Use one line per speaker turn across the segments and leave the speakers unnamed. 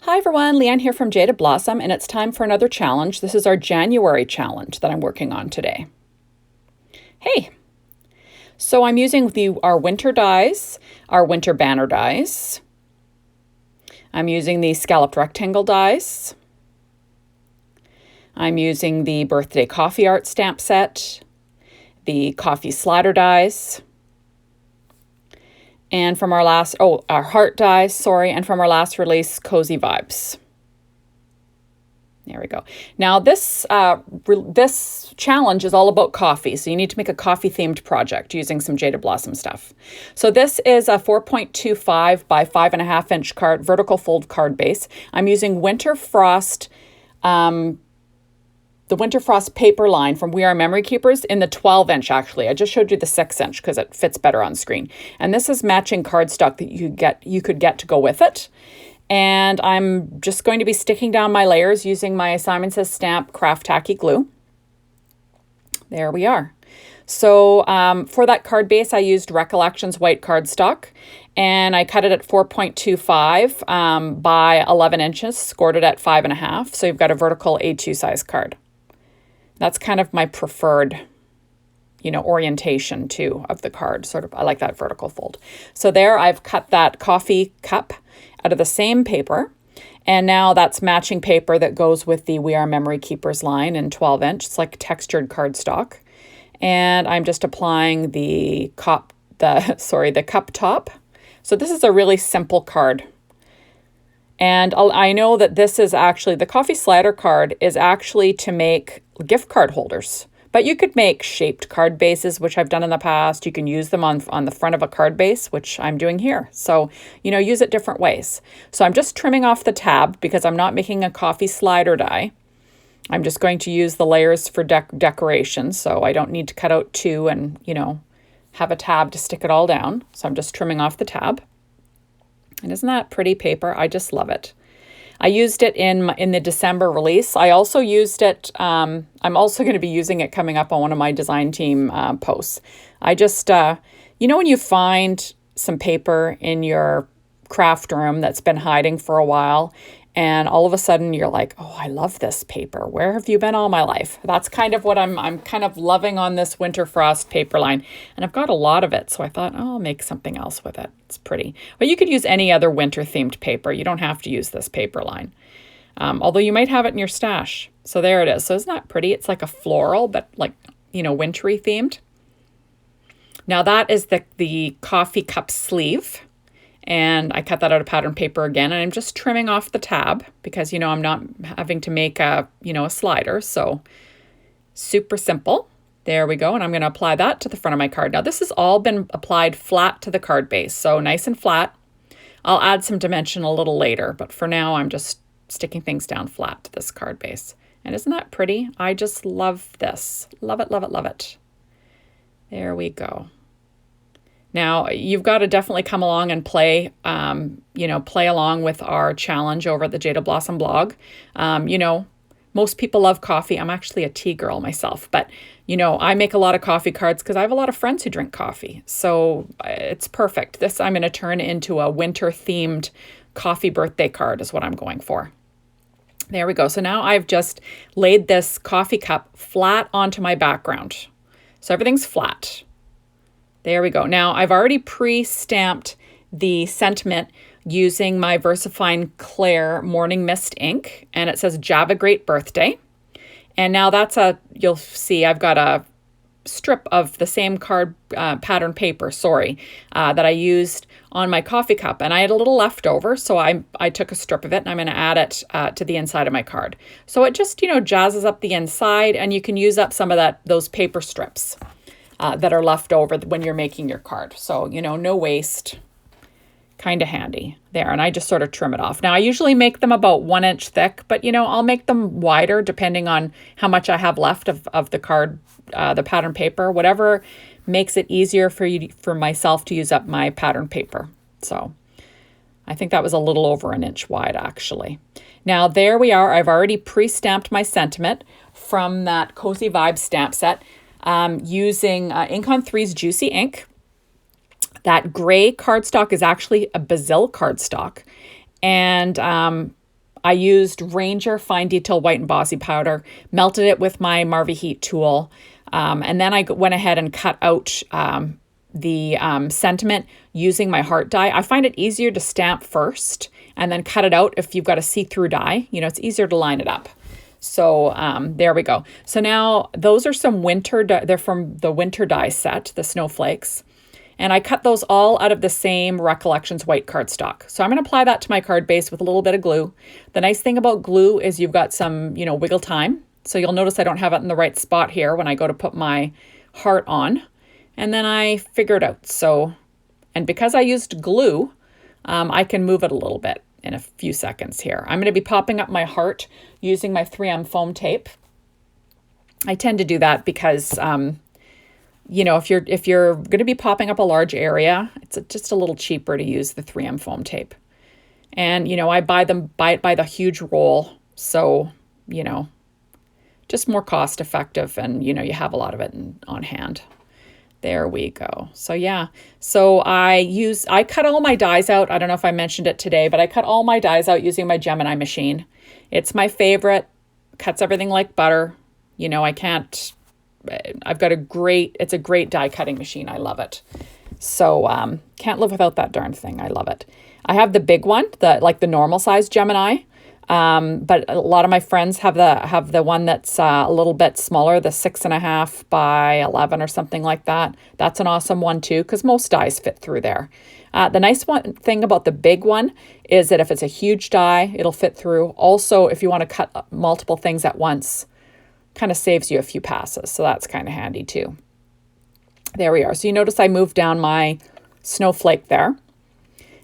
Hi everyone, Leanne here from Jaded Blossom, and it's time for another challenge. This is our January challenge that I'm working on today. Hey, so I'm using our winter dies, our winter banner dies. I'm using the scalloped rectangle dies. I'm using the birthday coffee art stamp set, the coffee slider dies, and from our our heart dies, sorry, and from our last release, Cozy Vibes. There we go. Now this challenge is all about coffee, so you need to make a coffee-themed project using some Jaded Blossom stuff. So this is a 4.25 by 5.5 inch card, vertical fold card base. I'm using Winter Frost, the Winter Frost paper line from We Are Memory Keepers in the 12 inch actually. I just showed you the 6 inch because it fits better on screen. And this is matching cardstock that you could get to go with it. And I'm just going to be sticking down my layers using my Simon Says Stamp Craft Tacky Glue. There we are. So for that card base, I used Recollections white cardstock, and I cut it at 4.25 by 11 inches, scored it at 5.5. So you've got a vertical A2 size card. That's kind of my preferred, orientation too of the card. Sort of, I like that vertical fold. So there I've cut that coffee cup out of the same paper. And now that's matching paper that goes with the We Are Memory Keepers line in 12 inch. It's like textured cardstock. And I'm just applying the cup top. So this is a really simple card. And I know that this is actually, the coffee slider card is actually to make gift card holders. But you could make shaped card bases, which I've done in the past. You can use them on the front of a card base, which I'm doing here. So, use it different ways. So I'm just trimming off the tab because I'm not making a coffee slider die. I'm just going to use the layers for decoration. So I don't need to cut out two and, have a tab to stick it all down. So I'm just trimming off the tab. And isn't that pretty paper? I just love it. I used it in the December release. I also used it, I'm also going to be using it coming up on one of my design team posts. I just, when you find some paper in your craft room that's been hiding for a while, and all of a sudden you're like, oh, I love this paper. Where have you been all my life? That's kind of what I'm kind of loving on this Winter Frost paper line. And I've got a lot of it, so I thought, oh, I'll make something else with it. It's pretty. But you could use any other winter-themed paper. You don't have to use this paper line. Although you might have it in your stash. So there it is. So isn't that pretty? It's like a floral, but like, wintry themed. Now that is the coffee cup sleeve. And I cut that out of pattern paper again, and I'm just trimming off the tab because, I'm not having to make a slider. So super simple. There we go. And I'm going to apply that to the front of my card. Now this has all been applied flat to the card base. So nice and flat. I'll add some dimension a little later, but for now I'm just sticking things down flat to this card base. And isn't that pretty? I just love this. Love it, love it, love it. There we go. Now, you've got to definitely come along and play along with our challenge over at the Jaded Blossom blog. Most people love coffee. I'm actually a tea girl myself, but, I make a lot of coffee cards because I have a lot of friends who drink coffee. So it's perfect. This I'm going to turn into a winter-themed coffee birthday card is what I'm going for. There we go. So now I've just laid this coffee cup flat onto my background. So everything's flat. There we go. Now I've already pre-stamped the sentiment using my VersaFine Claire Morning Mist ink, and it says Java Great Birthday. And now you'll see I've got a strip of the same card pattern paper, that I used on my coffee cup, and I had a little left over, so I took a strip of it and I'm going to add it to the inside of my card. So it just jazzes up the inside, and you can use up some of those paper strips that are left over when you're making your card. So, no waste, kind of handy there. And I just sort of trim it off. Now, I usually make them about 1 inch thick, but, I'll make them wider depending on how much I have left of the card, the pattern paper, whatever makes it easier for myself to use up my pattern paper. So I think that was a little over 1 inch wide, actually. Now, there we are. I've already pre-stamped my sentiment from that Cozy Vibes stamp set. Using Ink on 3's Juicy Ink. That gray cardstock is actually a Basil cardstock. And I used Ranger Fine Detail White Embossy Powder, melted it with my Marvy Heat tool, and then I went ahead and cut out the sentiment using my heart die. I find it easier to stamp first and then cut it out if you've got a see-through die. You know, it's easier to line it up. So there we go. So now those are some winter, they're from the winter die set, the snowflakes. And I cut those all out of the same Recollections white cardstock. So I'm going to apply that to my card base with a little bit of glue. The nice thing about glue is you've got some, wiggle time. So you'll notice I don't have it in the right spot here when I go to put my heart on. And then I figure it out. So, and because I used glue, I can move it a little bit in a few seconds here. I'm going to be popping up my heart using my 3M foam tape. I tend to do that because, if you're going to be popping up a large area, it's just a little cheaper to use the 3M foam tape. And, I buy it by the huge roll. So, just more cost effective and, you have a lot of it on hand. There we go. So yeah, so I cut all my dies out. I don't know if I mentioned it today, but I cut all my dies out using my Gemini machine. It's my favorite, cuts everything like butter. It's a great die cutting machine. I love it. So can't live without that darn thing. I love it. I have the big one, the normal size Gemini. But a lot of my friends have the one that's a little bit smaller, the 6.5 by 11 or something like that. That's an awesome one too, because most dies fit through there. The nice thing about the big one is that if it's a huge die, it'll fit through. Also, if you want to cut multiple things at once, kind of saves you a few passes. So that's kind of handy too. There we are. So you notice I moved down my snowflake there.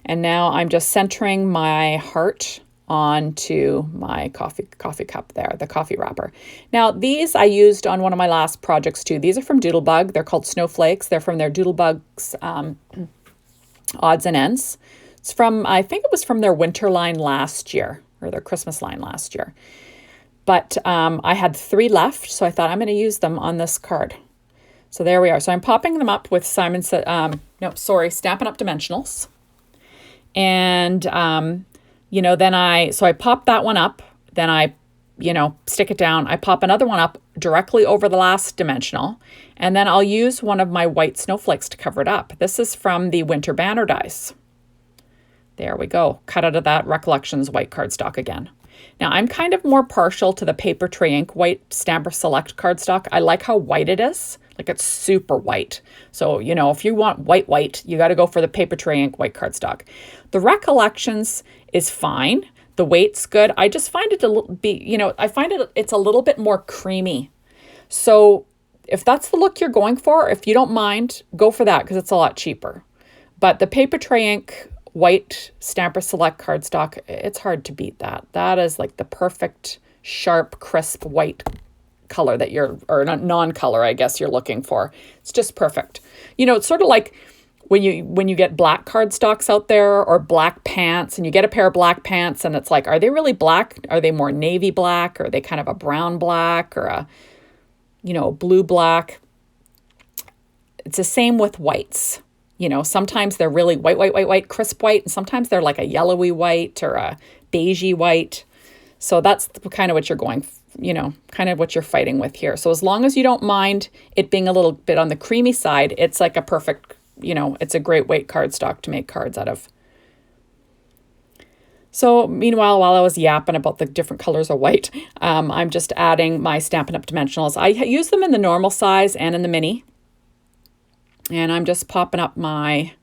And now I'm just centering my heart onto my coffee cup there, the coffee wrapper. Now, these I used on one of my last projects too. These are from Doodlebug. They're called Snowflakes. They're from their Doodlebug's Odds and Ends. I think it was from their winter line last year, or their Christmas line last year. But I had 3 left, so I thought I'm going to use them on this card. So there we are. So I'm popping them up with Stampin' Up! Dimensionals. And then I pop that one up, then I, stick it down. I pop another one up directly over the last dimensional, and then I'll use one of my white snowflakes to cover it up. This is from the Winter Banner dies. There we go. Cut out of that Recollections white cardstock again. Now, I'm kind of more partial to the Paper Tray Ink white Stamper Select cardstock. I like how white it is. Like, it's super white. So, if you want white, you got to go for the Paper Tray Ink white cardstock. The Recollections is fine. The weight's good. I just find it it's a little bit more creamy. So if that's the look you're going for, if you don't mind, go for that because it's a lot cheaper. But the Paper Tray Ink white Stamper Select cardstock, it's hard to beat that. That is like the perfect, sharp, crisp white color that or non-color, I guess you're looking for. It's just perfect. It's sort of like when you get black cardstocks out there or black pants, and you get a pair of black pants and it's like, are they really black? Are they more navy black? Or are they kind of a brown black or a blue black? It's the same with whites. Sometimes they're really white, crisp white, and sometimes they're like a yellowy white or a beigey white. So that's kind of what you're kind of what you're fighting with here. So as long as you don't mind it being a little bit on the creamy side, it's like a perfect, it's a great weight cardstock to make cards out of. So meanwhile, while I was yapping about the different colors of white, I'm just adding my Stampin' Up! Dimensionals. I use them in the normal size and in the mini. And I'm just popping up my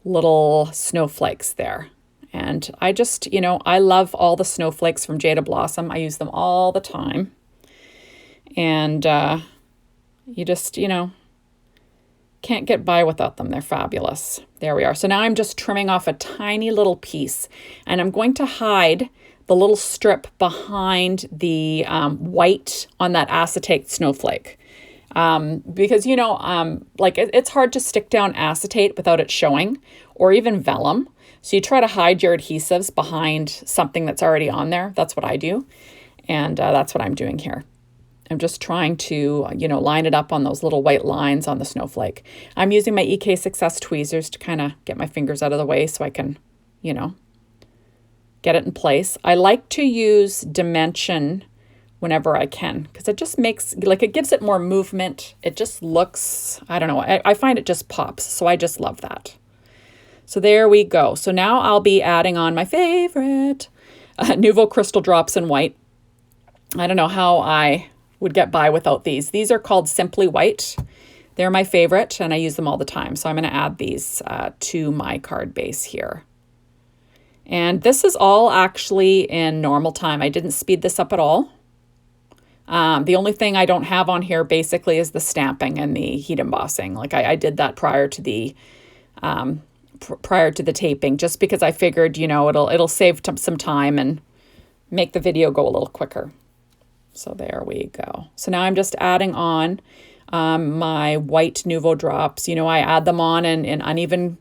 little snowflakes there. And I just, I love all the snowflakes from Jaded Blossom. I use them all the time. And you just, can't get by without them. They're fabulous. There we are. So now I'm just trimming off a tiny little piece. And I'm going to hide the little strip behind the white on that acetate snowflake. Because, it's hard to stick down acetate without it showing, or even vellum. So you try to hide your adhesives behind something that's already on there. That's what I do. And that's what I'm doing here. I'm just trying to, line it up on those little white lines on the snowflake. I'm using my EK Success tweezers to kind of get my fingers out of the way so I can, get it in place. I like to use dimension whenever I can, because it just makes, like, it gives it more movement. It just looks, I don't know, I find it just pops. So I just love that. So there we go. So now I'll be adding on my favorite Nuvo Crystal Drops in white. I don't know how I would get by without these. These are called Simply White. They're my favorite and I use them all the time. So I'm going to add these to my card base here. And this is all actually in normal time. I didn't speed this up at all. The only thing I don't have on here basically is the stamping and the heat embossing. Like I did that prior to the taping, just because I figured, you know, it'll save some time and make the video go a little quicker. So there we go. So now I'm just adding on my white Nuvo drops. You know, I add them on in uneven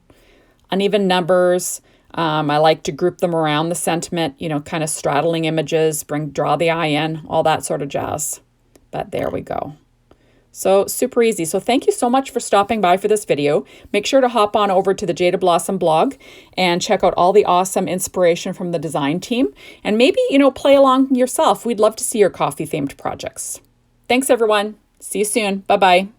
numbers. I like to group them around the sentiment, you know, kind of straddling images, draw the eye in, all that sort of jazz. But there we go. So super easy. So thank you so much for stopping by for this video. Make sure to hop on over to the Jaded Blossom blog and check out all the awesome inspiration from the design team. And maybe, you know, play along yourself. We'd love to see your coffee themed projects. Thanks everyone. See you soon. Bye-bye.